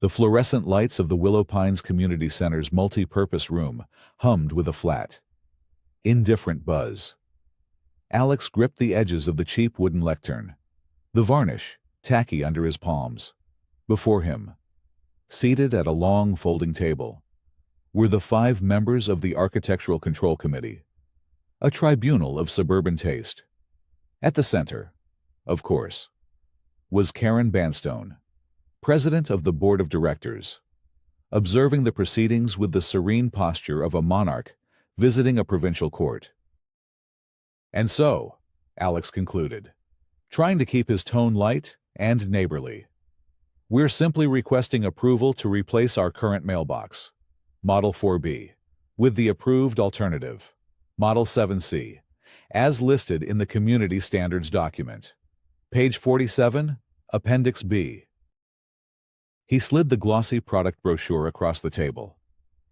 The fluorescent lights of the Willow Pines Community Center's multi-purpose room hummed with a flat, indifferent buzz. Alex gripped the edges of the cheap wooden lectern, the varnish tacky under his palms. Before him, seated at a long folding table, were the 5 members of the Architectural Control Committee, a tribunal of suburban taste. At the center, of course, was Karen Banstone, president of the board of directors, observing the proceedings with the serene posture of a monarch visiting a provincial court. And so, Alex concluded, trying to keep his tone light and neighborly, we're simply requesting approval to replace our current mailbox, Model 4B, with the approved alternative, Model 7C, as listed in the Community Standards document. Page 47, Appendix B. He slid the glossy product brochure across the table.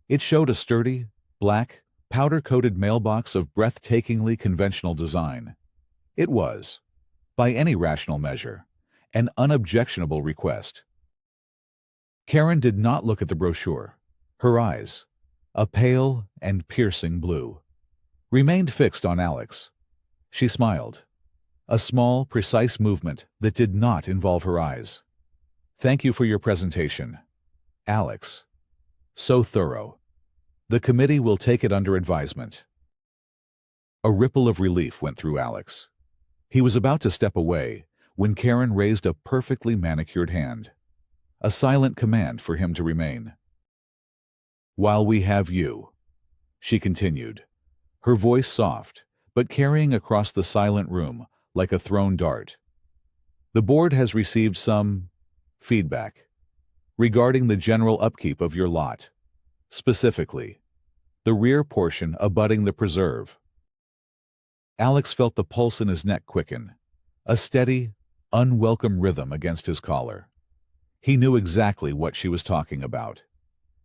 It showed a sturdy, black, powder-coated mailbox of breathtakingly conventional design. It was, by any rational measure, an unobjectionable request. Karen did not look at the brochure. Her eyes, a pale and piercing blue, remained fixed on Alex. She smiled, a small, precise movement that did not involve her eyes. Thank you for your presentation, Alex. So thorough. The committee will take it under advisement. A ripple of relief went through Alex. He was about to step away when Karen raised a perfectly manicured hand, a silent command for him to remain. While we have you, she continued, her voice soft, but carrying across the silent room like a thrown dart. The board has received some feedback regarding the general upkeep of your lot, specifically the rear portion abutting the preserve. Alex felt the pulse in his neck quicken, a steady, unwelcome rhythm against his collar. He knew exactly what she was talking about.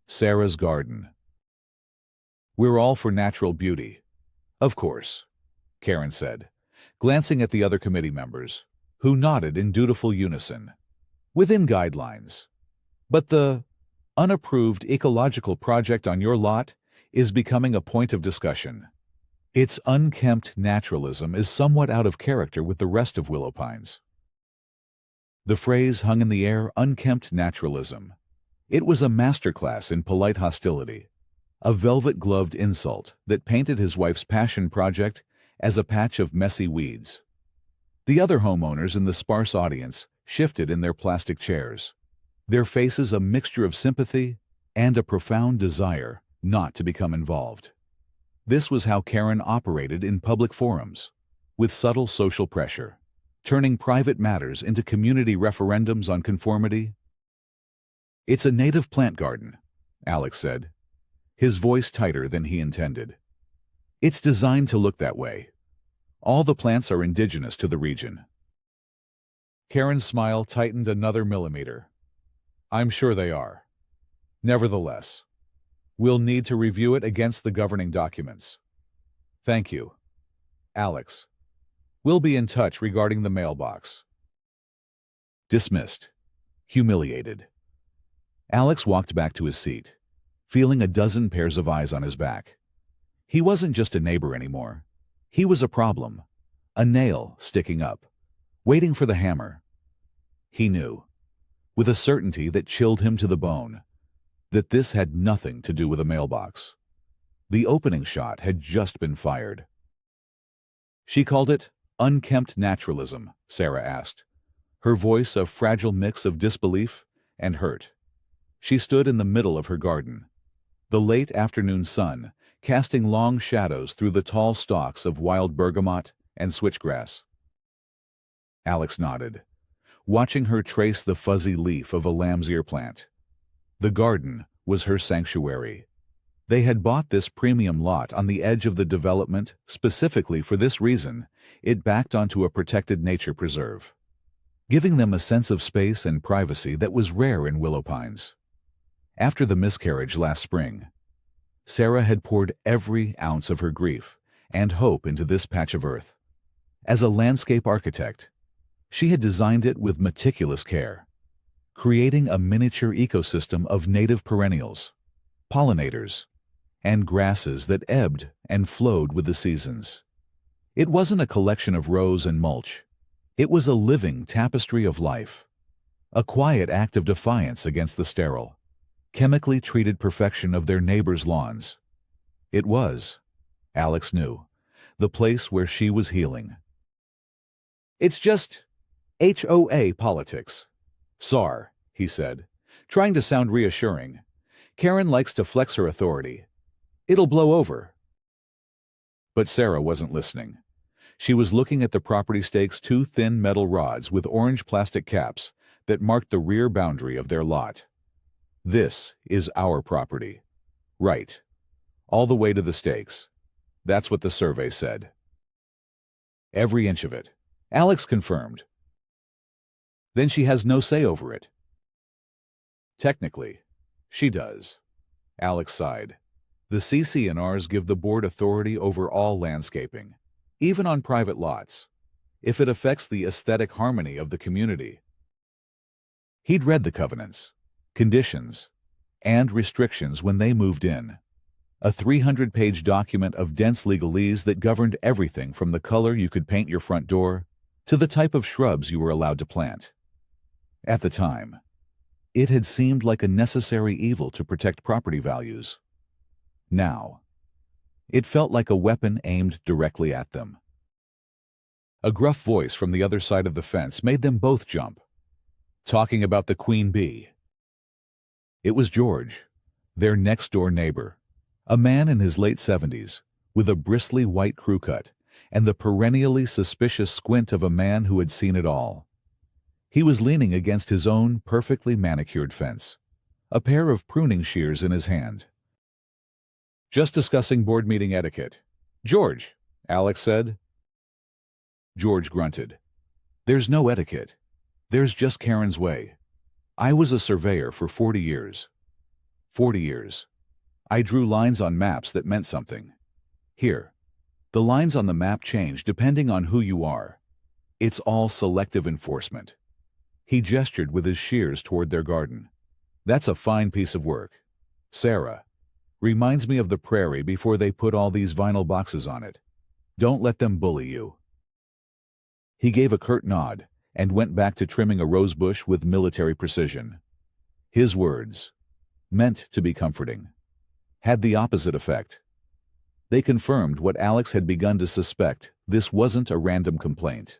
Sarah's garden. We're all for natural beauty. Of course, Karen said, glancing at the other committee members, who nodded in dutiful unison. Within guidelines. But the unapproved ecological project on your lot is becoming a point of discussion. Its unkempt naturalism is somewhat out of character with the rest of Willow Pines. The phrase hung in the air, unkempt naturalism. It was a masterclass in polite hostility, a velvet-gloved insult that painted his wife's passion project as a patch of messy weeds. The other homeowners in the sparse audience shifted in their plastic chairs, their faces a mixture of sympathy and a profound desire not to become involved. This was how Karen operated in public forums, with subtle social pressure, turning private matters into community referendums on conformity. It's a native plant garden, Alex said, his voice tighter than he intended. It's designed to look that way. All the plants are indigenous to the region. Karen's smile tightened another millimeter. I'm sure they are. Nevertheless, we'll need to review it against the governing documents. Thank you, Alex. We'll be in touch regarding the mailbox. Dismissed. Humiliated. Alex walked back to his seat, feeling a dozen pairs of eyes on his back. He wasn't just a neighbor anymore. He was a problem, a nail sticking up, waiting for the hammer. He knew, with a certainty that chilled him to the bone, that this had nothing to do with a mailbox. The opening shot had just been fired. She called it unkempt naturalism, Sarah asked, her voice a fragile mix of disbelief and hurt. She stood in the middle of her garden, the late afternoon sun casting long shadows through the tall stalks of wild bergamot and switchgrass. Alex nodded, watching her trace the fuzzy leaf of a lamb's ear plant. The garden was her sanctuary. They had bought this premium lot on the edge of the development specifically for this reason. It backed onto a protected nature preserve, giving them a sense of space and privacy that was rare in Willow Pines. After the miscarriage last spring, Sarah had poured every ounce of her grief and hope into this patch of earth. As a landscape architect, she had designed it with meticulous care, creating a miniature ecosystem of native perennials, pollinators, and grasses that ebbed and flowed with the seasons. It wasn't a collection of rows and mulch. It was a living tapestry of life, a quiet act of defiance against the sterile, chemically treated perfection of their neighbors' lawns. It was, Alex knew, the place where she was healing. "It's just HOA politics." "SAR," he said, trying to sound reassuring. "Karen likes to flex her authority. It'll blow over." But Sarah wasn't listening. She was looking at the property stakes, two thin metal rods with orange plastic caps that marked the rear boundary of their lot. "This is our property." "Right. All the way to the stakes." That's what the survey said. "Every inch of it," Alex confirmed. "Then she has no say over it." "Technically, she does." Alex sighed. "The CC&Rs give the board authority over all landscaping, even on private lots, if it affects the aesthetic harmony of the community." He'd read the covenants, conditions, and restrictions when they moved in. A 300-page document of dense legalese that governed everything from the color you could paint your front door to the type of shrubs you were allowed to plant. At the time, it had seemed like a necessary evil to protect property values. Now, it felt like a weapon aimed directly at them. A gruff voice from the other side of the fence made them both jump. "Talking about the queen bee." It was George, their next-door neighbor, a man in his late 70s, with a bristly white crew cut and the perennially suspicious squint of a man who had seen it all. He was leaning against his own perfectly manicured fence, a pair of pruning shears in his hand. "Just discussing board meeting etiquette." "George," Alex said. George grunted. "There's no etiquette. There's just Karen's way. I was a surveyor for 40 years. 40 years. I drew lines on maps that meant something. Here, the lines on the map change depending on who you are. It's all selective enforcement." He gestured with his shears toward their garden. "That's a fine piece of work. Sarah, reminds me of the prairie before they put all these vinyl boxes on it. Don't let them bully you." He gave a curt nod and went back to trimming a rosebush with military precision. His words, meant to be comforting, had the opposite effect. They confirmed what Alex had begun to suspect. This wasn't a random complaint.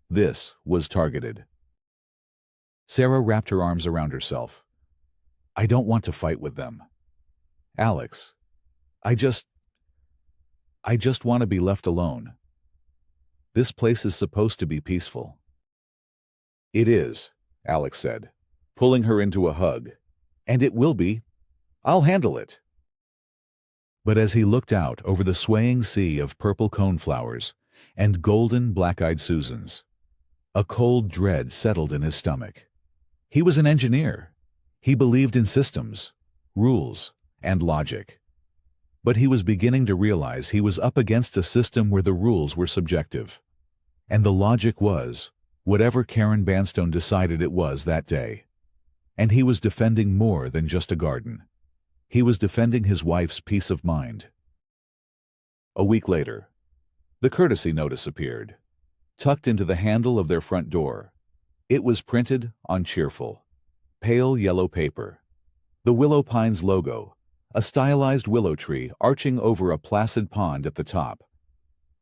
This was targeted. Sarah wrapped her arms around herself. "I don't want to fight with them. Alex, I just want to be left alone. This place is supposed to be peaceful." "It is," Alex said, pulling her into a hug. "And it will be. I'll handle it." But as he looked out over the swaying sea of purple coneflowers and golden black-eyed Susans, a cold dread settled in his stomach. He was an engineer. He believed in systems, rules, and logic. But he was beginning to realize he was up against a system where the rules were subjective. And the logic was whatever Karen Banstone decided it was that day. And he was defending more than just a garden. He was defending his wife's peace of mind. A week later, the courtesy notice appeared, tucked into the handle of their front door. It was printed on cheerful, pale yellow paper. The Willow Pines logo, a stylized willow tree arching over a placid pond at the top.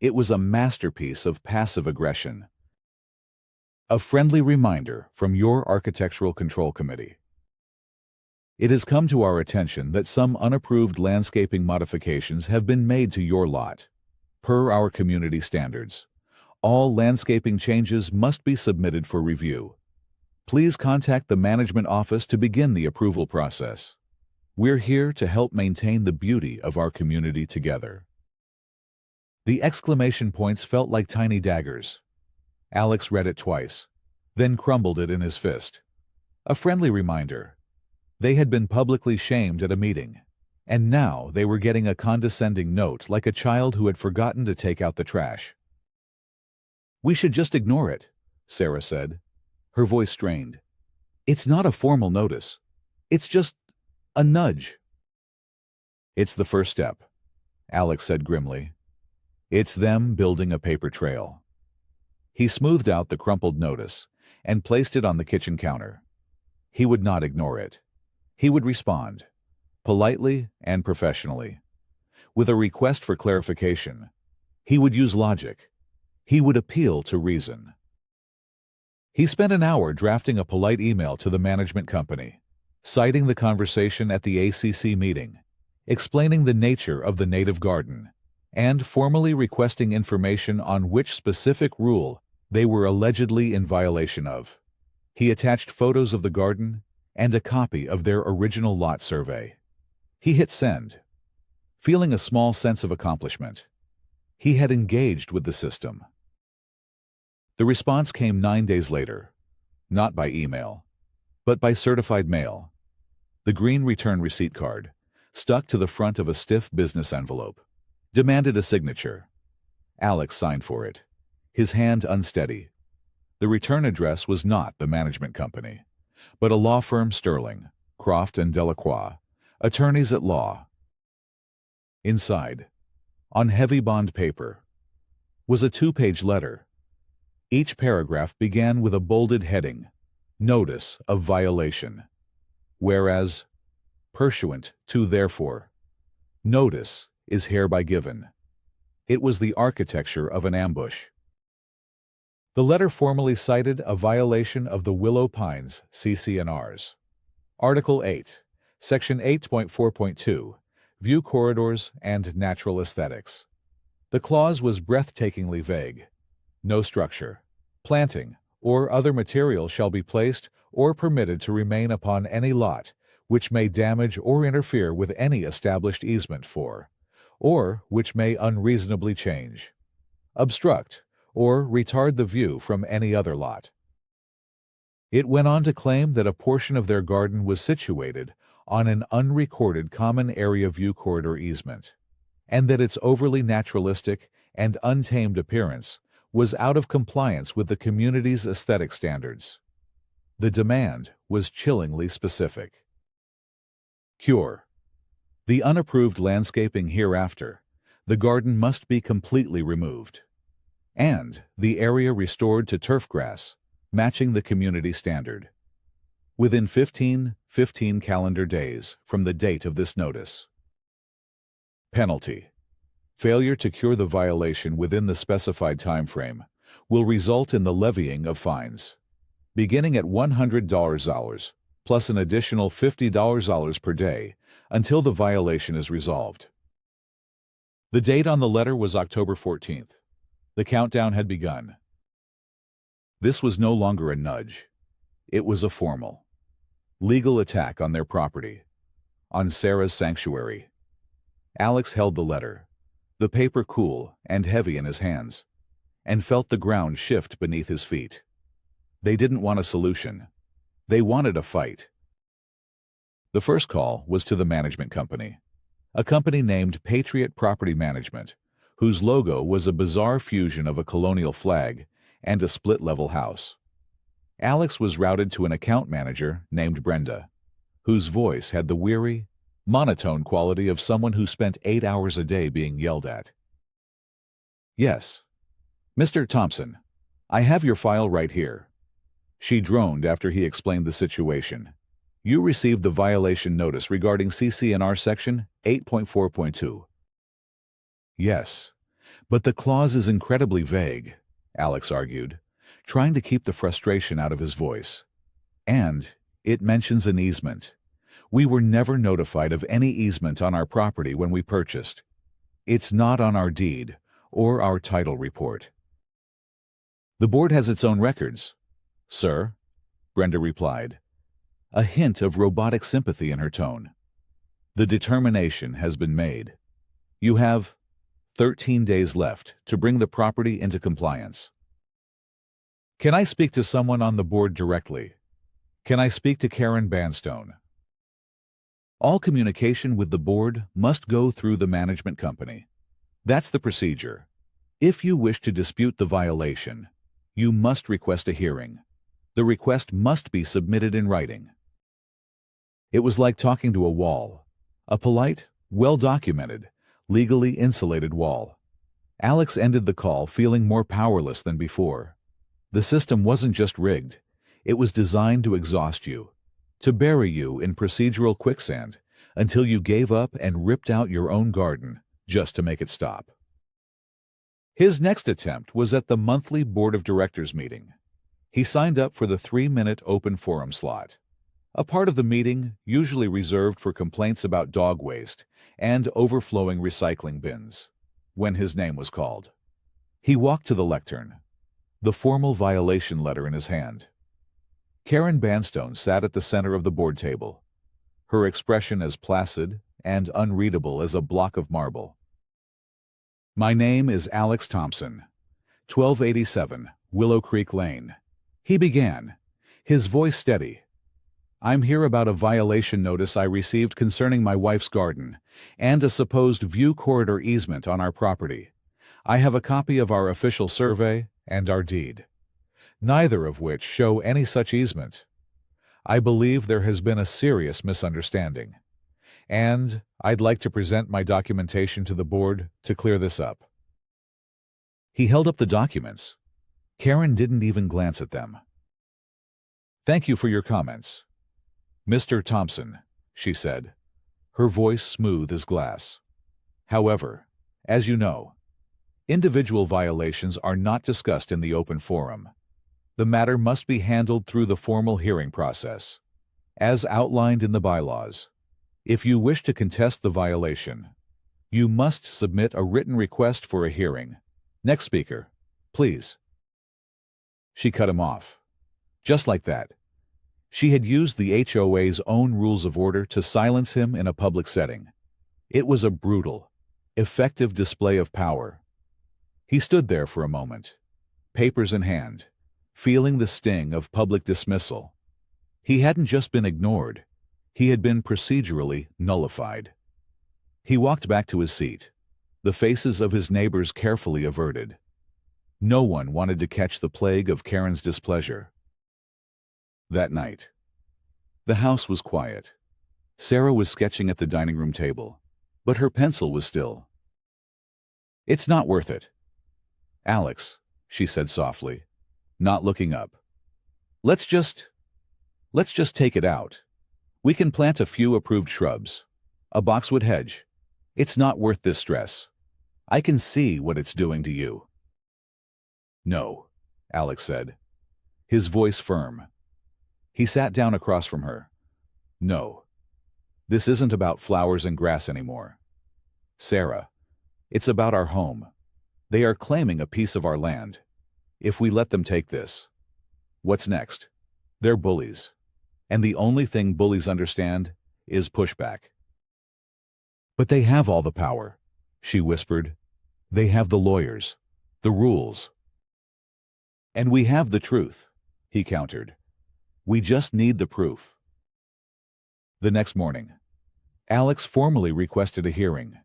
It was a masterpiece of passive aggression. A friendly reminder from your Architectural Control Committee. It has come to our attention that some unapproved landscaping modifications have been made to your lot. Per our community standards, all landscaping changes must be submitted for review. Please contact the management office to begin the approval process. We're here to help maintain the beauty of our community together. The exclamation points felt like tiny daggers. Alex read it twice, then crumbled it in his fist. A friendly reminder. They had been publicly shamed at a meeting, and now they were getting a condescending note like a child who had forgotten to take out the trash. "We should just ignore it," Sarah said, her voice strained. It's not a formal notice. It's just a nudge. It's the first step, Alex said grimly. It's them building a paper trail. He smoothed out the crumpled notice and placed it on the kitchen counter. He would not ignore it. He would respond, politely and professionally, with a request for clarification. He would use logic. He would appeal to reason. He spent an hour drafting a polite email to the management company, citing the conversation at the ACC meeting, explaining the nature of the native garden, and formally requesting information on which specific rule they were allegedly in violation of. He attached photos of the garden and a copy of their original lot survey. He hit send, feeling a small sense of accomplishment. He had engaged with the system. The response came 9 days later, not by email, but by certified mail. The green return receipt card, stuck to the front of a stiff business envelope, demanded a signature. Alex signed for it, his hand unsteady. The return address was not the management company, but a law firm Sterling, Croft and Delacroix, attorneys at law. Inside, on heavy bond paper, was a 2-page letter. Each paragraph began with a bolded heading, Notice of Violation. Whereas, pursuant to therefore, notice is hereby given. It was the architecture of an ambush. The letter formally cited a violation of the Willow Pines CC&Rs. Article 8, Section 8.4.2, View Corridors and Natural Aesthetics. The clause was breathtakingly vague. No structure, planting, or other material shall be placed or permitted to remain upon any lot which may damage or interfere with any established easement for, or which may unreasonably change, obstruct, or retard the view from any other lot. It went on to claim that a portion of their garden was situated on an unrecorded common area view corridor easement, and that its overly naturalistic and untamed appearance was out of compliance with the community's aesthetic standards. The demand was chillingly specific. Cure. The unapproved landscaping hereafter, the garden must be completely removed, and the area restored to turf grass, matching the community standard. Within 15 calendar days from the date of this notice. Penalty. Failure to cure the violation within the specified time frame will result in the levying of fines, beginning at $100 plus an additional $50 per day until the violation is resolved. The date on the letter was October 14th. The countdown had begun. This was no longer a nudge. It was a formal, legal attack on their property, on Sarah's sanctuary. Alex held the letter, the paper cool and heavy in his hands, and felt the ground shift beneath his feet. They didn't want a solution. They wanted a fight. The first call was to the management company, a company named Patriot Property Management, whose logo was a bizarre fusion of a colonial flag and a split-level house. Alex was routed to an account manager named Brenda, whose voice had the weary, monotone quality of someone who spent 8 hours a day being yelled at. Yes, Mr. Thompson, I have your file right here. She droned after he explained the situation. You received the violation notice regarding CC&R Section 8.4.2. Yes, but the clause is incredibly vague, Alex argued, trying to keep the frustration out of his voice. And it mentions an easement. We were never notified of any easement on our property when we purchased. It's not on our deed or our title report. The board has its own records, sir, Brenda replied, a hint of robotic sympathy in her tone. The determination has been made. You have 13 days left to bring the property into compliance. Can I speak to someone on the board directly? Can I speak to Karen Banstone? All communication with the board must go through the management company. That's the procedure. If you wish to dispute the violation, you must request a hearing. The request must be submitted in writing. It was like talking to a wall. A polite, well-documented, legally insulated wall. Alex ended the call feeling more powerless than before. The system wasn't just rigged. It was designed to exhaust you, to bury you in procedural quicksand until you gave up and ripped out your own garden just to make it stop. His next attempt was at the monthly board of directors meeting. He signed up for the 3-minute open forum slot, a part of the meeting usually reserved for complaints about dog waste and overflowing recycling bins. When his name was called, he walked to the lectern, the formal violation letter in his hand. Karen Banstone sat at the center of the board table, her expression as placid and unreadable as a block of marble. "My name is Alex Thompson, 1287 Willow Creek Lane," he began, his voice steady. "I'm here about a violation notice I received concerning my wife's garden and a supposed view corridor easement on our property. I have a copy of our official survey and our deed, neither of which show any such easement. I believe there has been a serious misunderstanding, and I'd like to present my documentation to the board to clear this up." He held up the documents. Karen didn't even glance at them. "Thank you for your comments, Mr. Thompson," she said, her voice smooth as glass. "However, as you know, individual violations are not discussed in the open forum. The matter must be handled through the formal hearing process, as outlined in the bylaws. If you wish to contest the violation, you must submit a written request for a hearing. Next speaker, please." She cut him off. Just like that. She had used the HOA's own rules of order to silence him in a public setting. It was a brutal, effective display of power. He stood there for a moment, papers in hand, feeling the sting of public dismissal. He hadn't just been ignored, he had been procedurally nullified. He walked back to his seat, the faces of his neighbors carefully averted. No one wanted to catch the plague of Karen's displeasure. That night, the house was quiet. Sarah was sketching at the dining room table, but her pencil was still. "It's not worth it, Alex," she said softly, not looking up. Let's just take it out. We can plant a few approved shrubs, a boxwood hedge. It's not worth this stress. I can see what it's doing to you." "No," Alex said, his voice firm. He sat down across from her. "No, this isn't about flowers and grass anymore. Sarah, it's about our home. They are claiming a piece of our land. If we let them take this, what's next? They're bullies. And the only thing bullies understand is pushback." "But they have all the power," she whispered. "They have the lawyers, the rules." "And we have the truth," he countered. "We just need the proof." The next morning, Alex formally requested a hearing.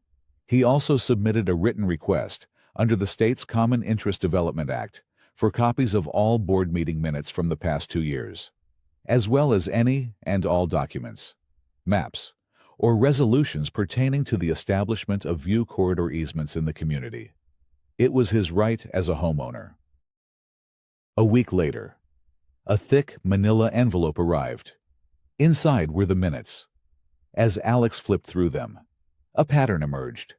He also submitted a written request under the state's Common Interest Development Act for copies of all board meeting minutes from the past 2 years, as well as any and all documents, maps, or resolutions pertaining to the establishment of view corridor easements in the community. It was his right as a homeowner. A week later, a thick manila envelope arrived. Inside were the minutes. As Alex flipped through them, a pattern emerged.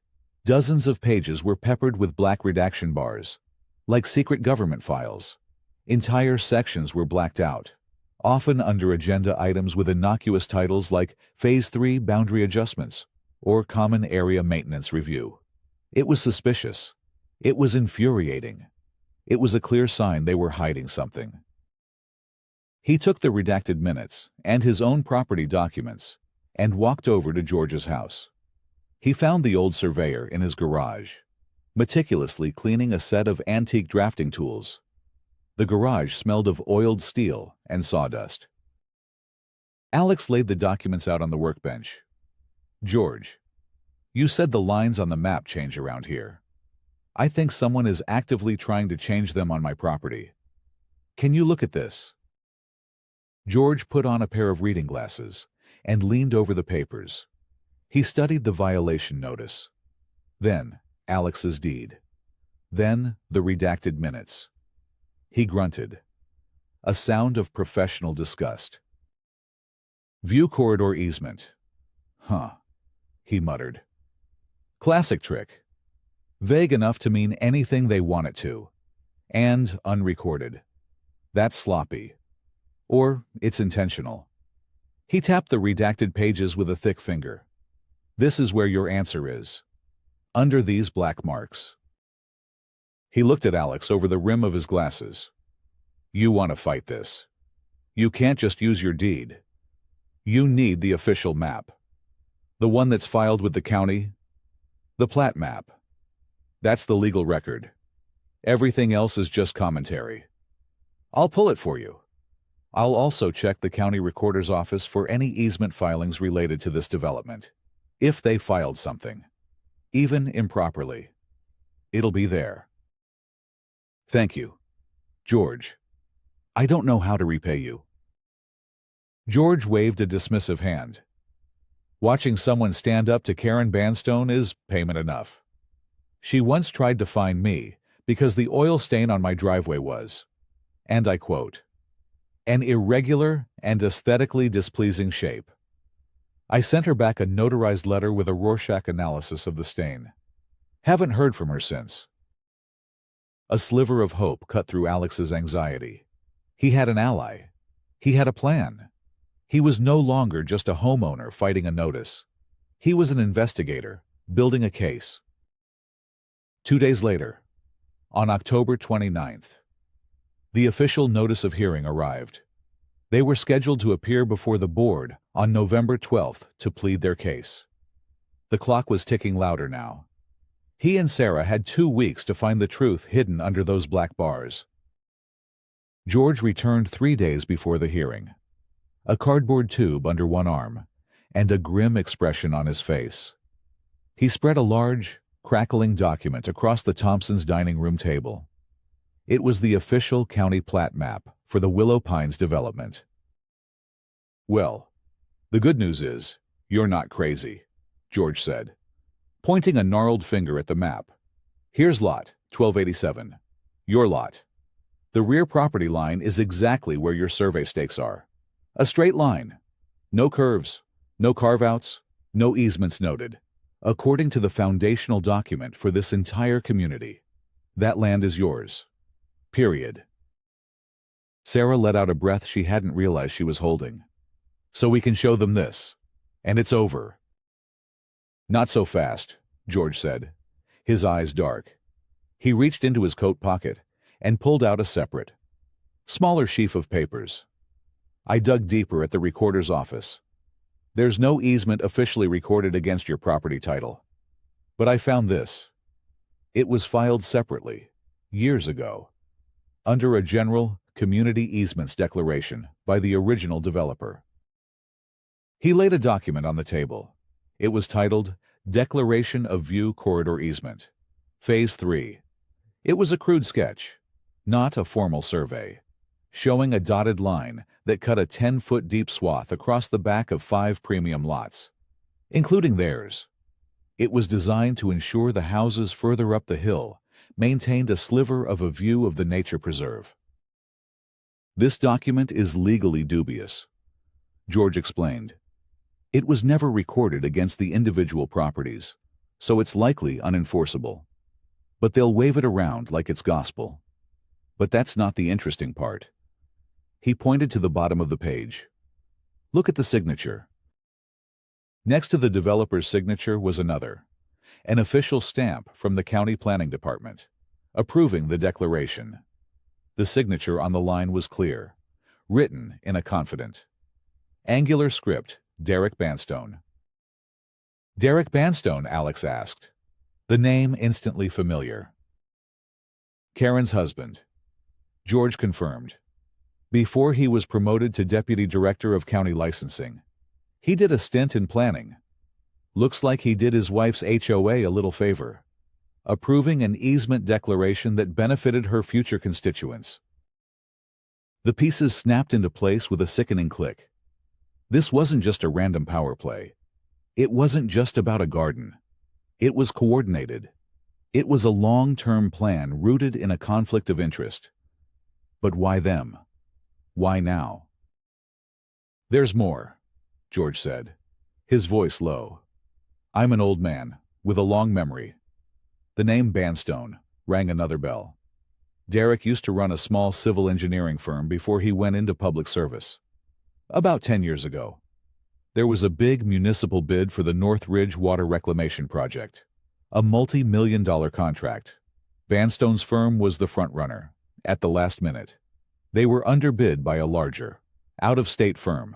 Dozens of pages were peppered with black redaction bars, like secret government files. Entire sections were blacked out, often under agenda items with innocuous titles like Phase 3 Boundary Adjustments or Common Area Maintenance Review. It was suspicious. It was infuriating. It was a clear sign they were hiding something. He took the redacted minutes and his own property documents and walked over to George's house. He found the old surveyor in his garage, meticulously cleaning a set of antique drafting tools. The garage smelled of oiled steel and sawdust. Alex laid the documents out on the workbench. "George, you said the lines on the map change around here. I think someone is actively trying to change them on my property. Can you look at this?" George put on a pair of reading glasses and leaned over the papers. He studied the violation notice. Then Alex's deed. Then the redacted minutes. He grunted, a sound of professional disgust. View corridor easement. Huh, he muttered. Classic trick. Vague enough to mean anything they want it to. And unrecorded. That's sloppy. Or it's intentional. He tapped the redacted pages with a thick finger. This is where your answer is. Under these black marks. He looked at Alex over the rim of his glasses. You want to fight this. You can't just use your deed. You need the official map. The one that's filed with the county. The plat map. That's the legal record. Everything else is just commentary. I'll pull it for you. I'll also check the county recorder's office for any easement filings related to this development. If they filed something. Even improperly. It'll be there. Thank you, George. I don't know how to repay you. George waved a dismissive hand. Watching someone stand up to Karen Banstone is payment enough. She once tried to fine me because the oil stain on my driveway was, and I quote, an irregular and aesthetically displeasing shape. I sent her back a notarized letter with a Rorschach analysis of the stain. Haven't heard from her since. A sliver of hope cut through Alex's anxiety. He had an ally. He had a plan. He was no longer just a homeowner fighting a notice. He was an investigator, building a case. 2 days later, on October 29th, the official notice of hearing arrived. They were scheduled to appear before the board on November 12th to plead their case. The clock was ticking louder now. He and Sarah had 2 weeks to find the truth hidden under those black bars. George returned 3 days before the hearing, a cardboard tube under one arm, and a grim expression on his face. He spread a large, crackling document across the Thompsons' dining room table. It was the official county plat map for the Willow Pines development. Well, the good news is, you're not crazy, George said, pointing a gnarled finger at the map. Here's lot 1287. Your lot. The rear property line is exactly where your survey stakes are. A straight line. No curves, no carve-outs, no easements noted. According to the foundational document for this entire community, that land is yours. Period. Sarah let out a breath she hadn't realized she was holding. So we can show them this. And it's over. Not so fast, George said, his eyes dark. He reached into his coat pocket and pulled out a separate, smaller sheaf of papers. I dug deeper at the recorder's office. There's no easement officially recorded against your property title. But I found this. It was filed separately, years ago, under a general community easements declaration by the original developer. He laid a document on the table. It was titled Declaration of View Corridor Easement, Phase 3. It was a crude sketch, not a formal survey, showing a dotted line that cut a 10-foot deep swath across the back of 5 premium lots, including theirs. It was designed to ensure the houses further up the hill maintained a sliver of a view of the nature preserve. This document is legally dubious, George explained. It was never recorded against the individual properties, so it's likely unenforceable. But they'll wave it around like it's gospel. But that's not the interesting part. He pointed to the bottom of the page. Look at the signature. Next to the developer's signature was another, an official stamp from the county planning department, approving the declaration. The signature on the line was clear, written in a confident, angular script, Derek Banstone. Derek Banstone, Alex asked, the name instantly familiar. Karen's husband, George confirmed. Before he was promoted to Deputy Director of County Licensing, he did a stint in planning. Looks like he did his wife's HOA a little favor, approving an easement declaration that benefited her future constituents. The pieces snapped into place with a sickening click. This wasn't just a random power play. It wasn't just about a garden. It was coordinated. It was a long-term plan rooted in a conflict of interest. But why them? Why now? "There's more," George said, his voice low. "I'm an old man, with a long memory." The name Banstone rang another bell. Derek used to run a small civil engineering firm before he went into public service. About 10 years ago, there was a big municipal bid for the North Ridge Water Reclamation Project, a multi-million-dollar contract. Banstone's firm was the front-runner. At the last minute, they were underbid by a larger, out-of-state firm,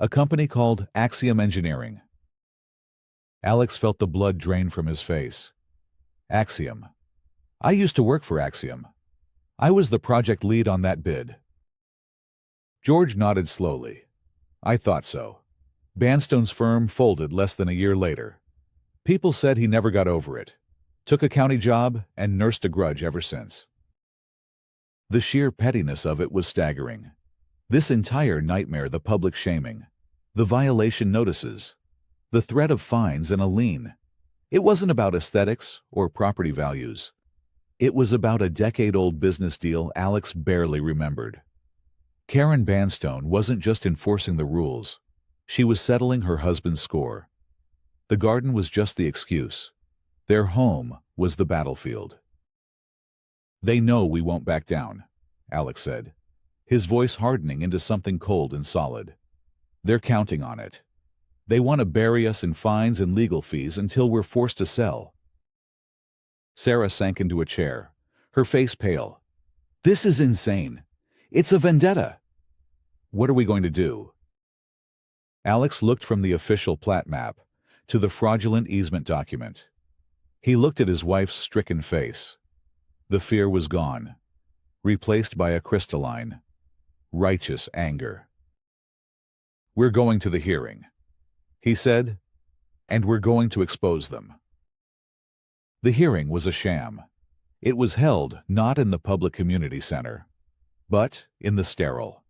a company called Axiom Engineering. Alex felt the blood drain from his face. Axiom. I used to work for Axiom. I was the project lead on that bid. George nodded slowly. I thought so. Banstone's firm folded less than a year later. People said he never got over it. Took a county job and nursed a grudge ever since. The sheer pettiness of it was staggering. This entire nightmare, the public shaming, the violation notices, the threat of fines and a lien. It wasn't about aesthetics or property values. It was about a decade-old business deal Alex barely remembered. Karen Banstone wasn't just enforcing the rules. She was settling her husband's score. The garden was just the excuse. Their home was the battlefield. "They know we won't back down," Alex said, his voice hardening into something cold and solid. "They're counting on it. They want to bury us in fines and legal fees until we're forced to sell." Sarah sank into a chair, her face pale. "This is insane. It's a vendetta." "What are we going to do?" Alex looked from the official plat map to the fraudulent easement document. He looked at his wife's stricken face. The fear was gone, replaced by a crystalline, righteous anger. "We're going to the hearing," he said, "and we're going to expose them." The hearing was a sham. It was held not in the public community center, but in the sterile,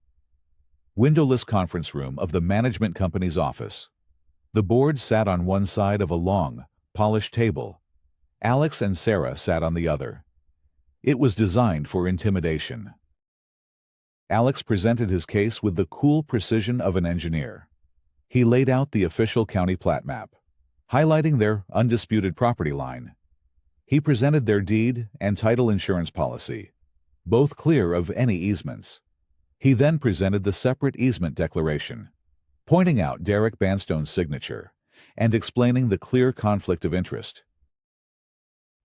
windowless conference room of the management company's office. The board sat on one side of a long, polished table. Alex and Sarah sat on the other. It was designed for intimidation. Alex presented his case with the cool precision of an engineer. He laid out the official county plat map, highlighting their undisputed property line. He presented their deed and title insurance policy, both clear of any easements. He then presented the separate easement declaration, pointing out Derek Banstone's signature and explaining the clear conflict of interest.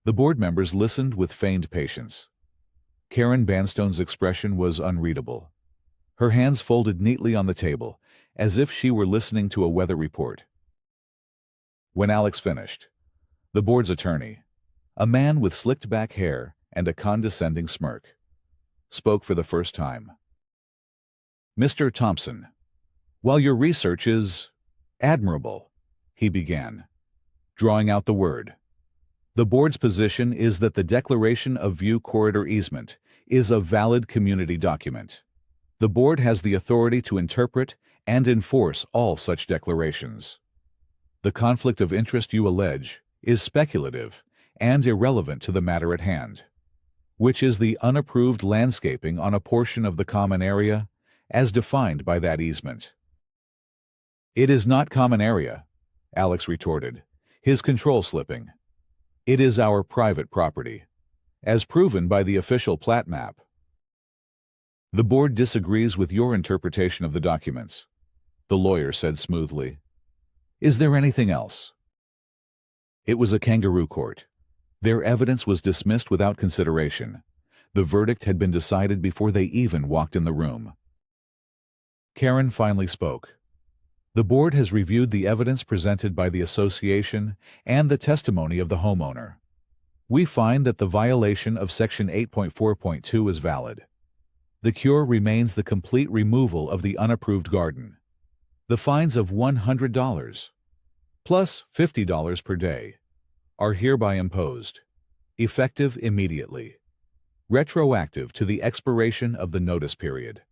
The board members listened with feigned patience. Karen Banstone's expression was unreadable. Her hands folded neatly on the table, as if she were listening to a weather report. When Alex finished, the board's attorney, a man with slicked back hair and a condescending smirk, spoke for the first time. "Mr. Thompson, while your research is admirable," he began, drawing out the word, "the board's position is that the Declaration of View Corridor Easement is a valid community document. The board has the authority to interpret and enforce all such declarations. The conflict of interest you allege is speculative and irrelevant to the matter at hand, which is the unapproved landscaping on a portion of the common area as defined by that easement." "It is not common area," Alex retorted, his control slipping. "It is our private property, as proven by the official plat map." "The board disagrees with your interpretation of the documents," the lawyer said smoothly. "Is there anything else?" It was a kangaroo court. Their evidence was dismissed without consideration. The verdict had been decided before they even walked in the room. Karen finally spoke. "The board has reviewed the evidence presented by the association and the testimony of the homeowner. We find that the violation of Section 8.4.2 is valid. The cure remains the complete removal of the unapproved garden. The fines of $100, plus $50 per day, are hereby imposed, effective immediately, retroactive to the expiration of the notice period."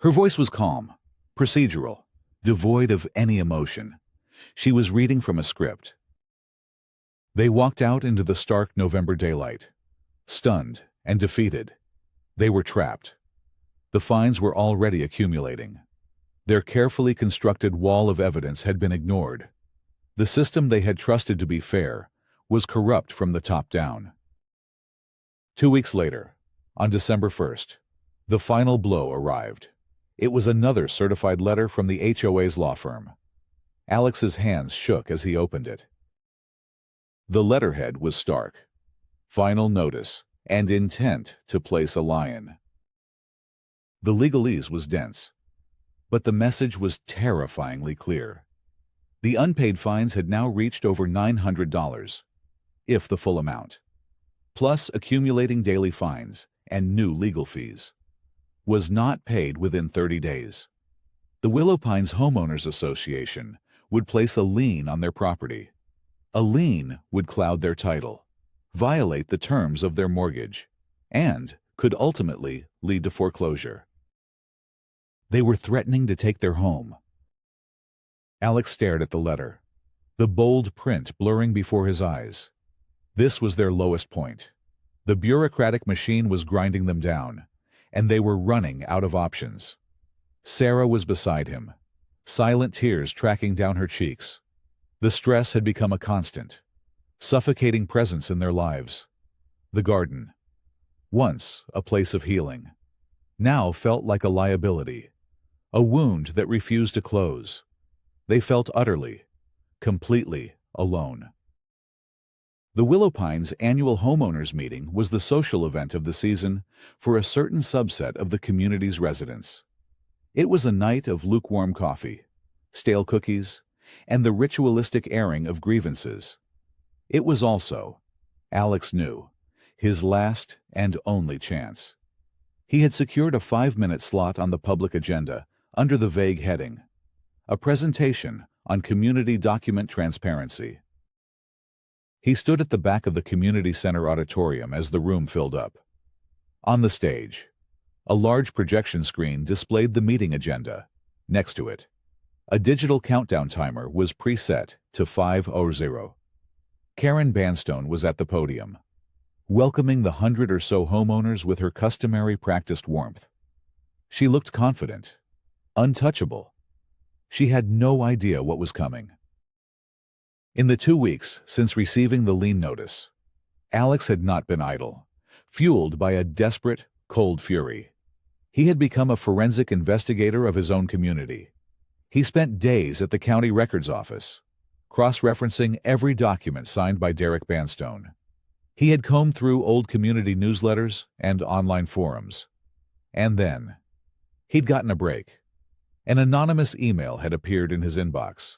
Her voice was calm, procedural, devoid of any emotion. She was reading from a script. They walked out into the stark November daylight. Stunned and defeated, they were trapped. The fines were already accumulating. Their carefully constructed wall of evidence had been ignored. The system they had trusted to be fair was corrupt from the top down. 2 weeks later, on December 1st, the final blow arrived. It was another certified letter from the HOA's law firm. Alex's hands shook as he opened it. The letterhead was stark. Final notice and intent to place a lion. The legalese was dense, but the message was terrifyingly clear. The unpaid fines had now reached over $900, if the full amount, plus accumulating daily fines and new legal fees, was not paid within 30 days. The Willow Pines Homeowners Association would place a lien on their property. A lien would cloud their title, violate the terms of their mortgage, and could ultimately lead to foreclosure. They were threatening to take their home. Alex stared at the letter, the bold print blurring before his eyes. This was their lowest point. The bureaucratic machine was grinding them down, and they were running out of options. Sarah was beside him, silent tears tracking down her cheeks. The stress had become a constant, suffocating presence in their lives. The garden, once a place of healing, now felt like a liability, a wound that refused to close. They felt utterly, completely alone. The Willow Pines annual homeowners meeting was the social event of the season for a certain subset of the community's residents. It was a night of lukewarm coffee, stale cookies, and the ritualistic airing of grievances. It was also, Alex knew, his last and only chance. He had secured a 5-minute slot on the public agenda under the vague heading, a presentation on community document transparency. He stood at the back of the community center auditorium as the room filled up. On the stage, a large projection screen displayed the meeting agenda. Next to it, a digital countdown timer was preset to 5:00. Karen Banstone was at the podium, welcoming the 100 or so homeowners with her customary practiced warmth. She looked confident, untouchable. She had no idea what was coming. In the 2 weeks since receiving the lien notice, Alex had not been idle, fueled by a desperate, cold fury. He had become a forensic investigator of his own community. He spent days at the county records office, cross-referencing every document signed by Derek Banstone. He had combed through old community newsletters and online forums. And then, he'd gotten a break. An anonymous email had appeared in his inbox.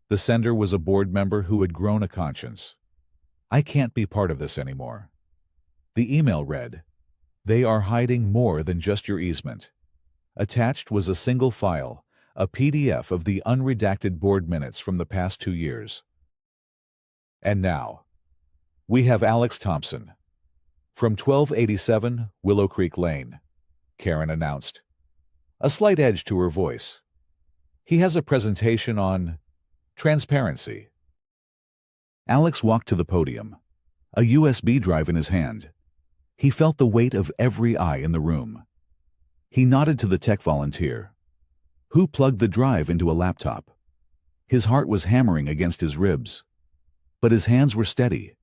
The sender was a board member who had grown a conscience. "I can't be part of this anymore." The email read, "They are hiding more than just your easement." Attached was a single file, a PDF of the unredacted board minutes from the past 2 years. And now, we have Alex Thompson. From 1287 Willow Creek Lane, Karen announced, a slight edge to her voice. He has a presentation on transparency. Alex walked to the podium, a USB drive in his hand. He felt the weight of every eye in the room. He nodded to the tech volunteer, who plugged the drive into a laptop. His heart was hammering against his ribs, but his hands were steady.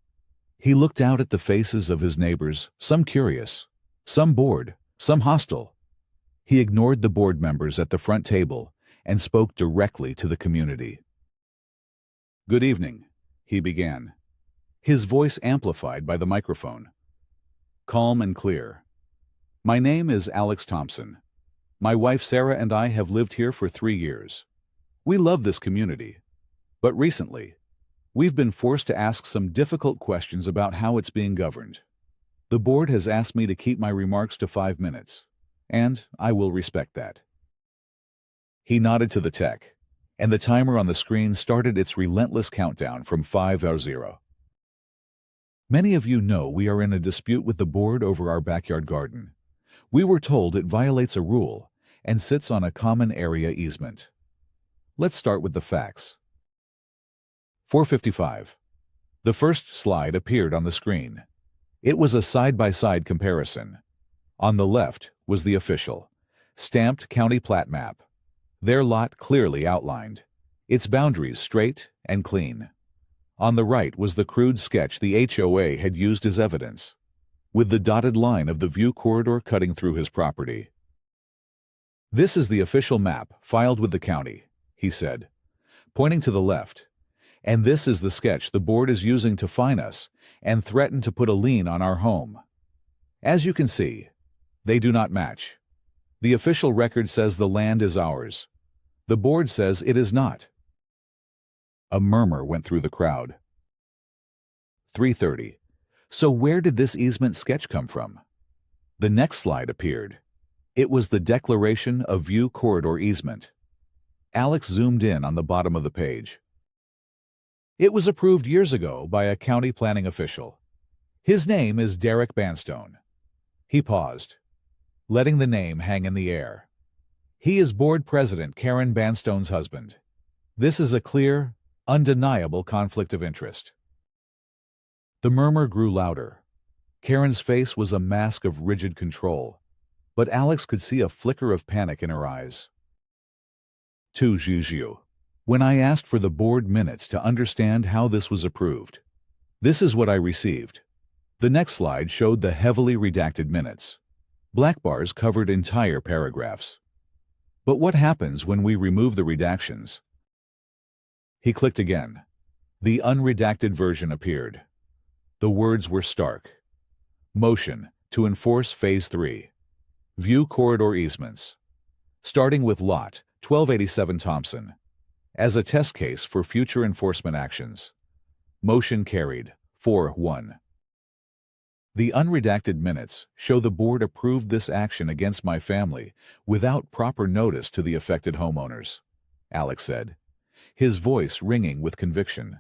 He looked out at the faces of his neighbors, some curious, some bored, some hostile. He ignored the board members at the front table and spoke directly to the community. "Good evening," he began, his voice amplified by the microphone. Calm and clear. "My name is Alex Thompson. My wife Sarah and I have lived here for 3 years. We love this community, but recently, we've been forced to ask some difficult questions about how it's being governed. The board has asked me to keep my remarks to 5 minutes, and I will respect that." He nodded to the tech, and the timer on the screen started its relentless countdown from 5:00. "Many of you know we are in a dispute with the board over our backyard garden. We were told it violates a rule, and sits on a common area easement. Let's start with the facts. 4:55. The first slide appeared on the screen. It was a side-by-side comparison. On the left was the official, stamped county plat map. Their lot clearly outlined, its boundaries straight and clean. On the right was the crude sketch the HOA had used as evidence, with the dotted line of the view corridor cutting through his property. "This is the official map filed with the county," he said, pointing to the left. "And this is the sketch the board is using to fine us and threaten to put a lien on our home. As you can see, they do not match. The official record says the land is ours. The board says it is not." A murmur went through the crowd. 3:30. So where did this easement sketch come from? The next slide appeared. It was the declaration of view corridor easement. Alex zoomed in on the bottom of the page. It was approved years ago by a county planning official. His name is Derek Banstone. He paused, letting the name hang in the air. He is board president Karen Banstone's husband. This is a clear, undeniable conflict of interest. The murmur grew louder. Karen's face was a mask of rigid control, but Alex could see a flicker of panic in her eyes. 2. When I asked for the board minutes to understand how this was approved, this is what I received. The next slide showed the heavily redacted minutes. Black bars covered entire paragraphs. But what happens when we remove the redactions? He clicked again. The unredacted version appeared. The words were stark. Motion to enforce Phase 3. View corridor easements. Starting with Lot 1287 Thompson. As a test case for future enforcement actions. Motion carried, 4-1. The unredacted minutes show the board approved this action against my family without proper notice to the affected homeowners, Alex said, his voice ringing with conviction.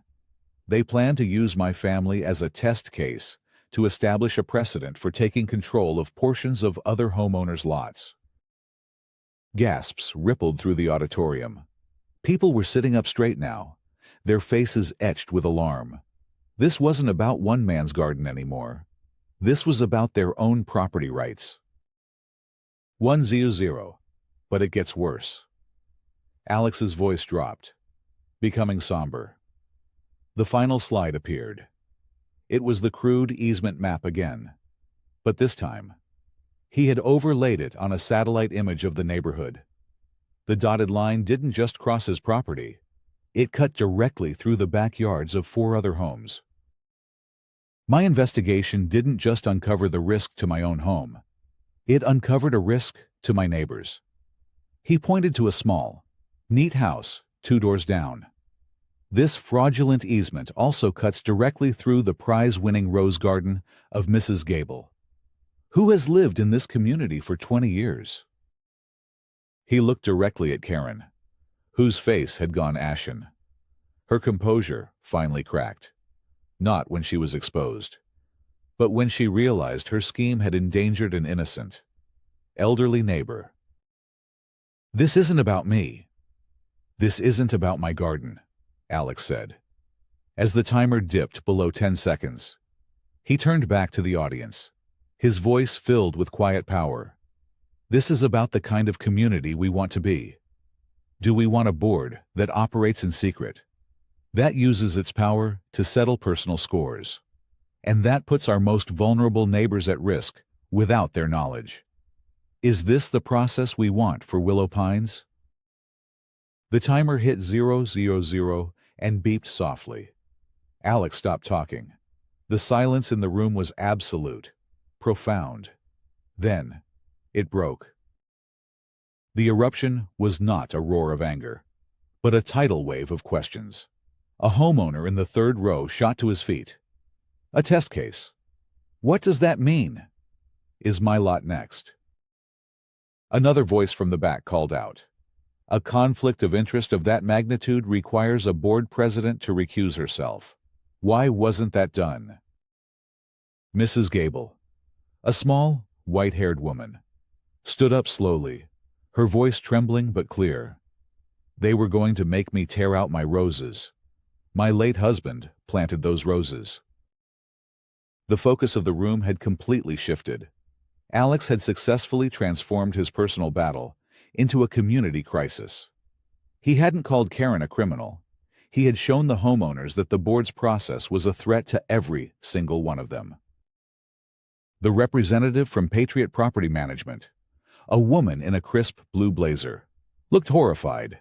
They plan to use my family as a test case to establish a precedent for taking control of portions of other homeowners' lots. Gasps rippled through the auditorium. People were sitting up straight now, their faces etched with alarm. This wasn't about one man's garden anymore. This was about their own property rights. 100. But it gets worse. Alex's voice dropped, becoming somber. The final slide appeared. It was the crude easement map again. But this time, he had overlaid it on a satellite image of the neighborhood. The dotted line didn't just cross his property. It cut directly through the backyards of 4 other homes. My investigation didn't just uncover the risk to my own home. It uncovered a risk to my neighbors. He pointed to a small, neat house 2 doors down. This fraudulent easement also cuts directly through the prize-winning rose garden of Mrs. Gable, who has lived in this community for 20 years. He looked directly at Karen, whose face had gone ashen. Her composure finally cracked, not when she was exposed, but when she realized her scheme had endangered an innocent, elderly neighbor. "This isn't about me. This isn't about my garden," Alex said. As the timer dipped below 10 seconds, he turned back to the audience, his voice filled with quiet power. "This is about the kind of community we want to be. Do we want a board that operates in secret, that uses its power to settle personal scores, and that puts our most vulnerable neighbors at risk without their knowledge? Is this the process we want for Willow Pines?" The timer hit 000 and beeped softly. Alex stopped talking. The silence in the room was absolute, profound. Then, it broke. The eruption was not a roar of anger, but a tidal wave of questions. A homeowner in the 3rd row shot to his feet. "A test case. What does that mean? Is my lot next?" Another voice from the back called out. "A conflict of interest of that magnitude requires a board president to recuse herself. Why wasn't that done?" Mrs. Gable, a small, white-haired woman, stood up slowly, her voice trembling but clear. They were going to make me tear out my roses. My late husband planted those roses. The focus of the room had completely shifted. Alex had successfully transformed his personal battle into a community crisis. He hadn't called Karen a criminal. He had shown the homeowners that the board's process was a threat to every single one of them. The representative from Patriot Property Management, a woman in a crisp blue blazer, looked horrified.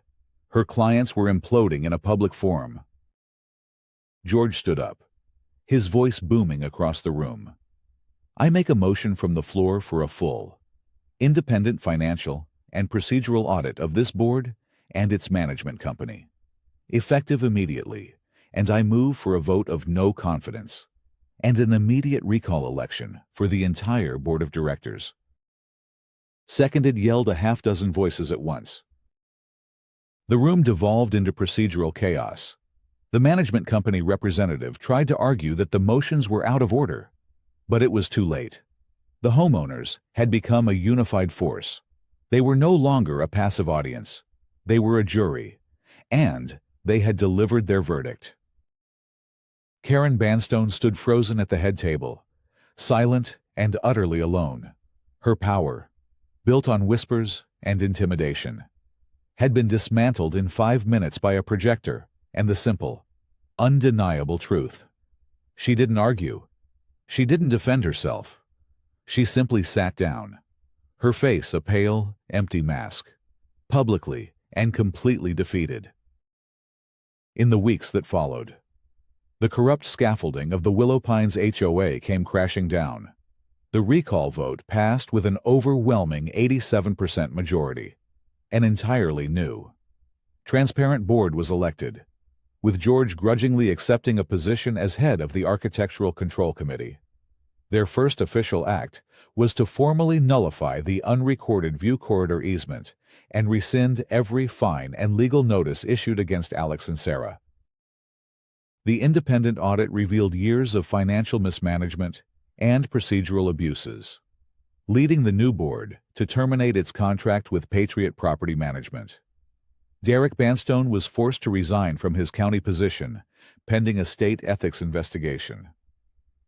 Her clients were imploding in a public forum. George stood up, his voice booming across the room. I make a motion from the floor for a full, independent financial and procedural audit of this board and its management company, effective immediately, and I move for a vote of no confidence and an immediate recall election for the entire board of directors. Seconded, yelled a half-dozen voices at once. The room devolved into procedural chaos. The management company representative tried to argue that the motions were out of order, but it was too late. The homeowners had become a unified force. They were no longer a passive audience. They were a jury, and they had delivered their verdict. Karen Banstone stood frozen at the head table, silent and utterly alone. Her power, built on whispers and intimidation, had been dismantled in 5 minutes by a projector and the simple, undeniable truth. She didn't argue. She didn't defend herself. She simply sat down, her face a pale, empty mask, publicly and completely defeated. In the weeks that followed, the corrupt scaffolding of the Willow Pines HOA came crashing down. The recall vote passed with an overwhelming 87% majority. An entirely new, transparent board was elected, with George grudgingly accepting a position as head of the Architectural Control Committee. Their first official act was to formally nullify the unrecorded view corridor easement and rescind every fine and legal notice issued against Alex and Sarah. The independent audit revealed years of financial mismanagement and procedural abuses, leading the new board to terminate its contract with Patriot Property Management. Derek Banstone was forced to resign from his county position, pending a state ethics investigation.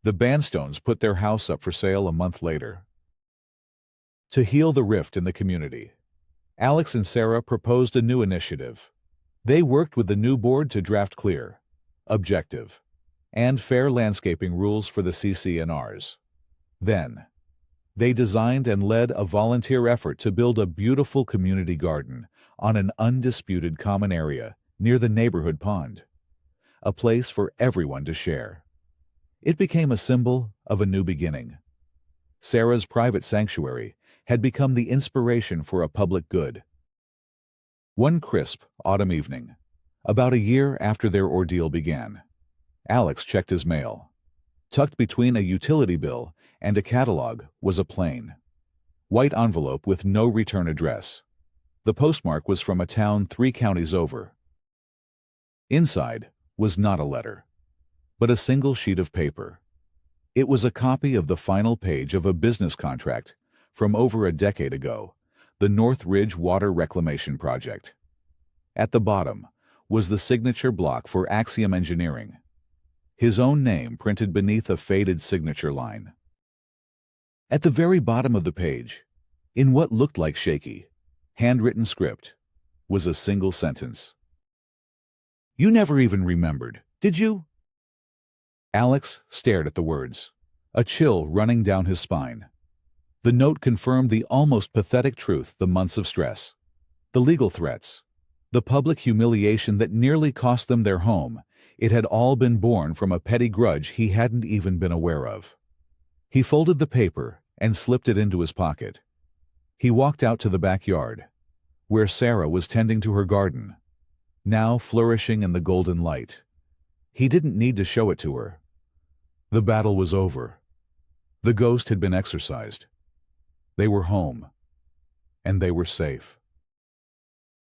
The Banstones put their house up for sale a month later. To heal the rift in the community, Alex and Sarah proposed a new initiative. They worked with the new board to draft clear, objective, and fair landscaping rules for the CC&Rs. Then, they designed and led a volunteer effort to build a beautiful community garden on an undisputed common area near the neighborhood pond, a place for everyone to share. It became a symbol of a new beginning. Sarah's private sanctuary had become the inspiration for a public good. One crisp autumn evening, about a year after their ordeal began, Alex checked his mail. Tucked between a utility bill and a catalog was a plain, white envelope with no return address. The postmark was from a town 3 counties over. Inside was not a letter, but a single sheet of paper. It was a copy of the final page of a business contract from over a decade ago, the North Ridge Water Reclamation Project. At the bottom was the signature block for Axiom Engineering, his own name printed beneath a faded signature line. At the very bottom of the page, in what looked like shaky, handwritten script, was a single sentence. "You never even remembered, did you?" Alex stared at the words, a chill running down his spine. The note confirmed the almost pathetic truth: the months of stress, the legal threats, the public humiliation that nearly cost them their home. It had all been born from a petty grudge he hadn't even been aware of. He folded the paper and slipped it into his pocket. He walked out to the backyard, where Sarah was tending to her garden, now flourishing in the golden light. He didn't need to show it to her. The battle was over. The ghost had been exorcised. They were home, and they were safe.